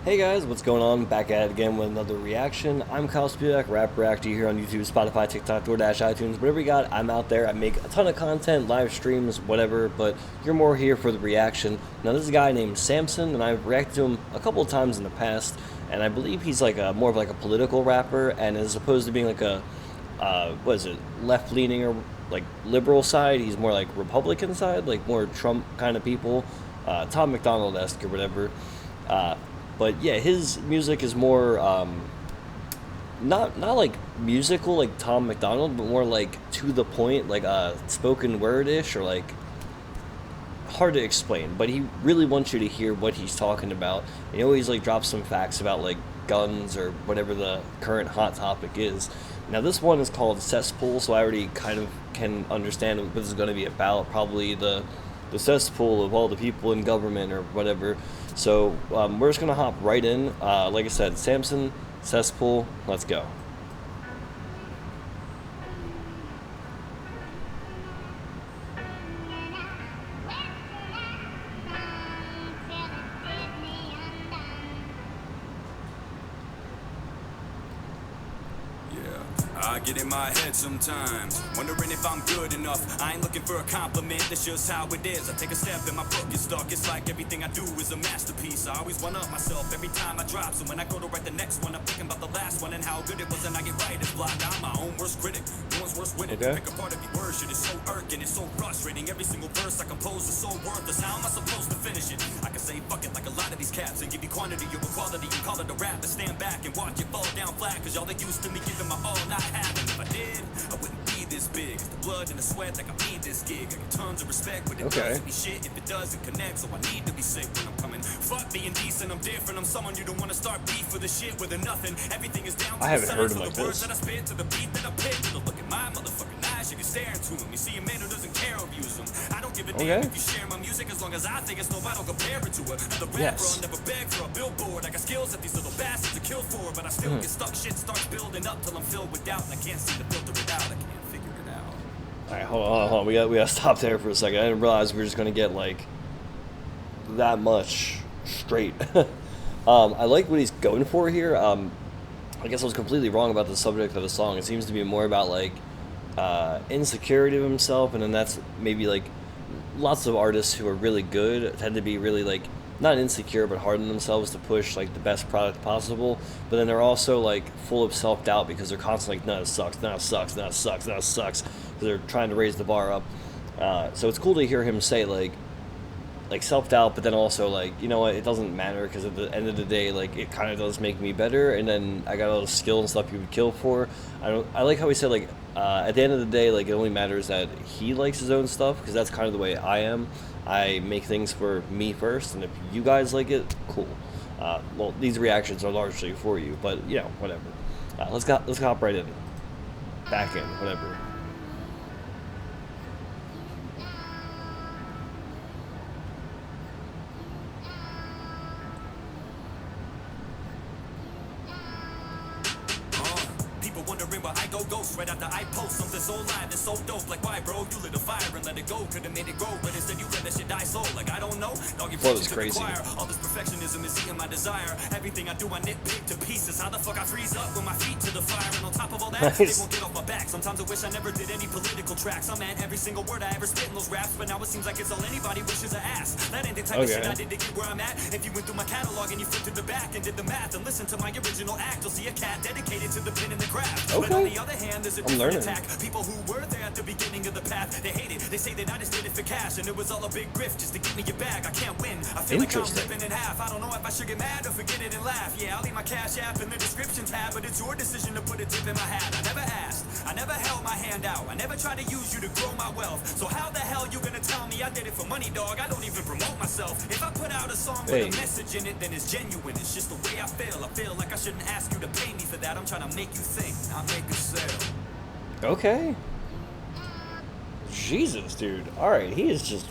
Hey guys, what's going on? Back at it again with another reaction. I'm Kyle Spielak, Rap Reactor here on YouTube, Spotify, TikTok, DoorDash, iTunes, whatever you got. I'm out there. I make a ton of content, live streams, whatever, but you're more here for the reaction. Now, this is a guy named Samson, and I've reacted to him a couple of times in the past, and I believe he's like more of like a political rapper, and as opposed to being like a, what is it, left-leaning or like liberal side, he's more like Republican side, like more Trump kind of people, Tom McDonald-esque or whatever. But yeah, his music is more not like musical like Tom McDonald, but more like to the point, like spoken word ish or like hard to explain. But he really wants you to hear what he's talking about. And he always like drops some facts about like guns or whatever the current hot topic is. Now this one is called Cesspool, so I already kind of can understand what this is going to be about. Probably the cesspool of all the people in government or whatever. So we're just gonna hop right in. Like I said, Samson, Cesspool, let's go. I get in my head sometimes, wondering if I'm good enough. I ain't looking for a compliment, that's just how it is. I take a step and my book is stuck. It's like everything I do is a masterpiece. I always one-up myself every time I drop. So when I go to write the next one, I'm thinking about the last one and how good it was, and I get right. It's blocked. I'm my own worst critic. No one's worse with it. Okay. Pick apart every word, shit is so irking, it's so frustrating. Every single verse I compose is so worthless. How am I supposed to finish it? I can say fuck it like a lot of these cats and give you quantity over quality and call it a rap. And stand back and watch it fall down flat, cause y'all they used to me giving my all, not having. If I did, I wouldn't be this big. It's the blood and the sweat like I need this gig. I get tons of respect, but it doesn't be shit if it doesn't connect. So I need to be sick when I'm coming. Fuck being decent, I'm different. I'm someone you don't want to start beef with the shit with a nothing. Everything is down to I haven't heard him like the words this. that I spit to the beat that I pick. To look at my motherfucking eyes, you can stare into them. You see a man who doesn't care or use them. I don't give a damn if you share my music as long as I think it's dope. I don't compare it to it. The rapper, I'll never beg for a billboard. I got skills that these little bastards are killed for, but I still get stuck. Shit starts building up till I'm filled with doubt, and I can't seem to filter it out. I can't figure it out. All right, hold on. We gotta stop there for a second. I didn't realize we were just gonna get like that much straight. I like what he's going for here. I guess I was completely wrong about the subject of the song. It seems to be more about like insecurity of himself, and then that's maybe like lots of artists who are really good tend to be really like not insecure but hard on themselves to push like the best product possible, but then they're also like full of self-doubt because they're constantly like, no, it sucks, no, it sucks, no, it sucks, no, it sucks, because they're trying to raise the bar up. So it's cool to hear him say like self-doubt, but then also like, you know what, it doesn't matter because at the end of the day, like it kind of does make me better, and then I got all the skill and stuff you would kill for. I like how he said like at the end of the day, like it only matters that he likes his own stuff, because that's kind of the way I am. I make things for me first, and if you guys like it, cool. Well, these reactions are largely for you, but you know, whatever. Let's hop right in, back in, whatever. Wondering why I go ghost right after I post something so live and so dope. Like, why, bro? You lit a fire and let it go. Could've made it grow, but instead you let that shit die slow. Like, I don't know. Dog, you preaching to the choir. All this perfectionism is eating my desire. Everything I do, I nitpick to pieces. How the fuck I freeze up with my feet to the fire? And on top of all that, they won't get off my back. Sometimes I wish I never did any political tracks. I meant every single word I ever spit in those raps, but now it seems like it's all anybody wishes I asked. That ain't the type of shit I did to get where I'm at. If you went through my catalog and you flipped to the back and did the math and listened to my original act, you'll see a cat dedicated to the pen and the craft. But on the other hand, there's a different attack. People who were there at the beginning of the path, they hate it. They say that I just did it for cash, and it was all a big grift just to get me your bag. I can't win. I feel like I'm ripping in half. I don't know if I should get mad or forget it and laugh. Yeah, I'll leave my cash app in the description tab, but it's your decision to put a tip in my hat. I never asked. I never held my hand out. I never tried to use you to grow my wealth. So how the hell you gonna tell me I did it for money, dog? I don't even promote myself. If I put out a song with a message in it, then it's genuine. It's just the way I feel. I feel like I shouldn't ask you to pay me for that. I'm trying to make you think, not make you sell. Okay. Jesus, dude. Alright, he is just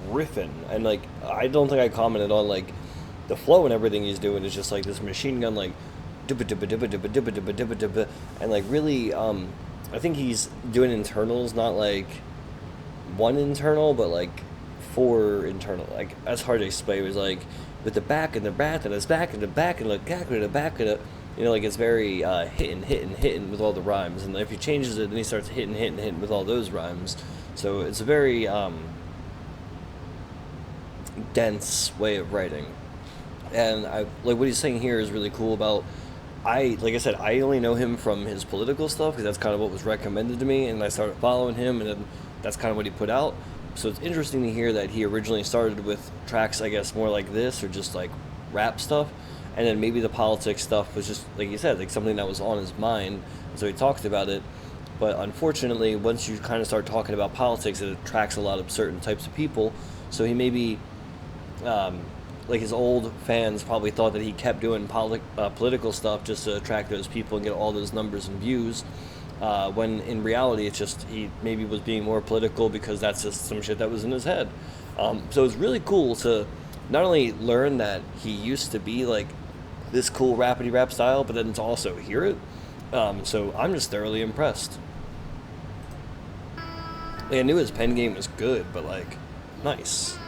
riffing. And, like, I don't think I commented on, like, the flow and everything he's doing is just, like, this machine gun, like, and, like, really, I think he's doing internals, not, like, one internal, but, like, 4 internal. Like, that's hard to explain. It was, like, with the back and the back and his back and the back and the back and the back and the, you know, like it's very hitting with all the rhymes. And if he changes it, then he starts hitting with all those rhymes. So it's a very dense way of writing. And I like what he's saying here is really cool about. Like I said, I only know him from his political stuff because that's kind of what was recommended to me, and I started following him, and then that's kind of what he put out. So it's interesting to hear that he originally started with tracks, I guess, more like this or just like rap stuff, and then maybe the politics stuff was just, like you said, like something that was on his mind, so he talked about it. But unfortunately, once you kind of start talking about politics, it attracts a lot of certain types of people. So he maybe, like his old fans probably thought that he kept doing political stuff just to attract those people and get all those numbers and views. When in reality, it's just he maybe was being more political because that's just some shit that was in his head. So it's really cool to not only learn that he used to be like this cool rappity rap style, but then to also hear it. So I'm just thoroughly impressed. Like, I knew his pen game was good, but like, nice.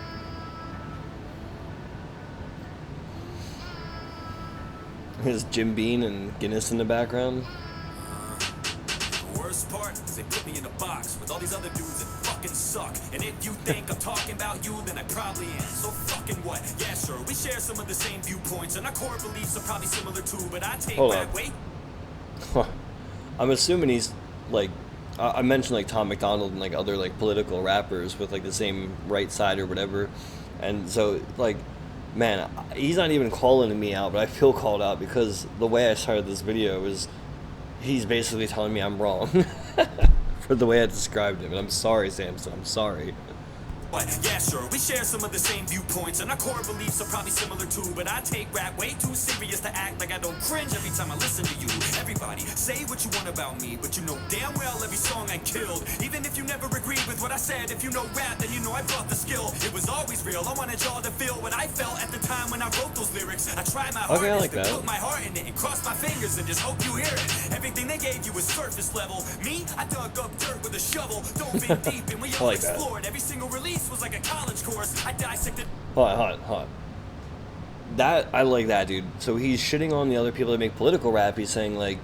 There's Jim Beam and Guinness in the background. The worst part is they put me in a box with all these other dudes that fucking suck. And if you think I'm talking about you, then I probably am. So fucking what? Yeah, sure, we share some of the same viewpoints, and our core beliefs are probably similar too, but I take back, wait. I'm assuming he's like, I mentioned like Tom McDonald and like other like political rappers with like the same right side or whatever, and so like, man, he's not even calling me out, but I feel called out because the way I started this video is he's basically telling me I'm wrong for the way I described him, and I'm sorry, Samson, I'm sorry. Yeah, sure, we share some of the same viewpoints, and our core beliefs are probably similar too, but I take rap way too serious to act like I don't cringe every time I listen to you. Everybody, say what you want about me, but you know damn well every song I killed. Even if you never agreed with what I said, if you know rap, then you know I brought the skill. It was always real, I wanted y'all to feel what I felt at the time when I wrote those lyrics. I tried my hardest to put my heart in it and cross my fingers and just hope you hear it. Everything they gave you was surface level. Me, I dug up dirt with a shovel, dove in deep, and we all explored. Every single release was like a college course. I dissected. Hold on. That, I like that, dude. So he's shitting on the other people that make political rap. He's saying like,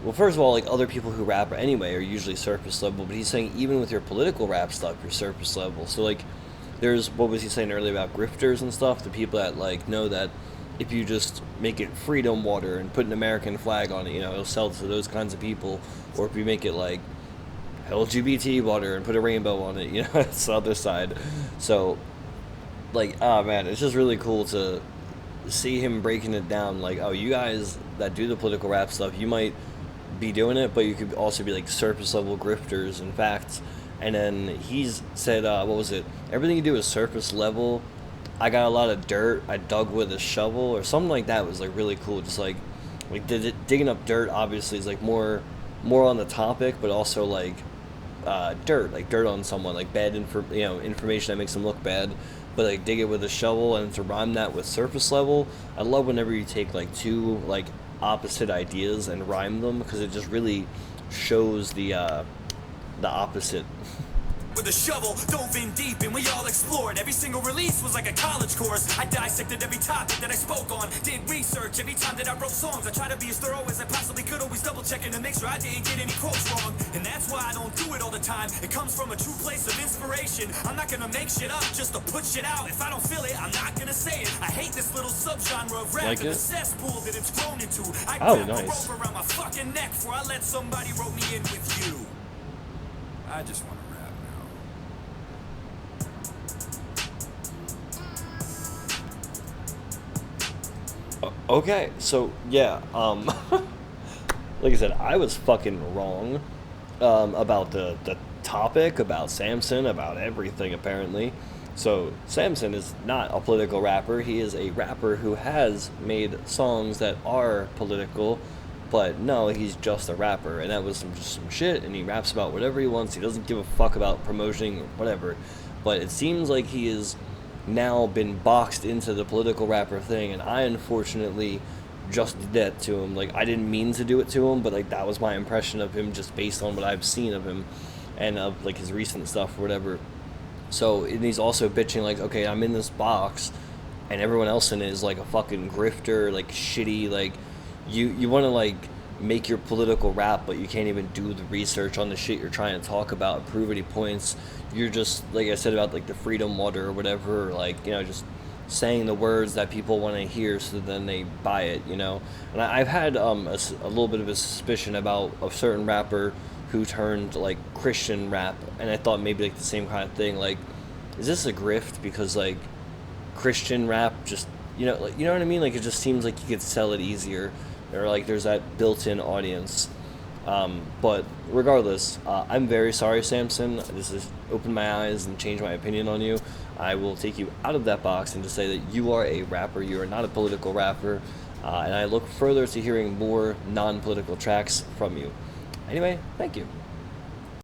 well, first of all, like other people who rap anyway are usually surface level, but he's saying even with your political rap stuff, you're surface level. So like, there's, what was he saying earlier about grifters and stuff? The people that like know that if you just make it freedom water and put an American flag on it, you know, it'll sell to those kinds of people. Or if you make it like LGBT water and put a rainbow on it, you know, that's the other side. So, like, oh man, it's just really cool to see him breaking it down. Like, oh, you guys that do the political rap stuff, you might be doing it, but you could also be like surface level grifters and facts. And then he's said, what was it? Everything you do is surface level. I got a lot of dirt. I dug with a shovel or something like that. Was like really cool. Just like digging up dirt. Obviously, is like more on the topic, but also like dirt on someone, like bad information that makes them look bad, but like dig it with a shovel and to rhyme that with surface level. I love whenever you take like two like opposite ideas and rhyme them because it just really shows the opposite. With a shovel, dove in deep, and we all explored. Every single release was like a college course. I dissected every topic that I spoke on, did research every time that I wrote songs. I tried to be as thorough as I possibly could, always double checking to make sure I didn't get any quotes wrong. And that's why I don't do it all the time. It comes from a true place of inspiration. I'm not gonna make shit up just to put shit out. If I don't feel it, I'm not gonna say it. I hate this little subgenre of rap, like and the cesspool that it's grown into. I grabbed the rope around my fucking neck before I let somebody rope me in with you. I just want to rap now. Okay, so yeah, like I said, I was fucking wrong about the topic, about Samson, about everything apparently. So Samson is not a political rapper. He is a rapper who has made songs that are political, but no, he's just a rapper, and that was just some shit, and he raps about whatever he wants. He doesn't give a fuck about promoting or whatever. But it seems like he is now been boxed into the political rapper thing, and I unfortunately just did that to him. Like, I didn't mean to do it to him, but like that was my impression of him just based on what I've seen of him and of like his recent stuff or whatever. So, and he's also bitching like, okay, I'm in this box and everyone else in it is like a fucking grifter, like shitty, like you want to like make your political rap, but you can't even do the research on the shit you're trying to talk about and prove any points. You're just, like I said about like the freedom water or whatever, or like, you know, just saying the words that people want to hear so then they buy it, you know. And I've had a little bit of a suspicion about a certain rapper who turned like Christian rap, and I thought maybe like the same kind of thing, like, is this a grift? Because like Christian rap just, you know what I mean, like it just seems like you could sell it easier, or like there's that built-in audience. But regardless, I'm very sorry, Samson. This has opened my eyes and changed my opinion on you. I will take you out of that box and just say that you are a rapper. You are not a political rapper. And I look further to hearing more non-political tracks from you. Anyway, thank you.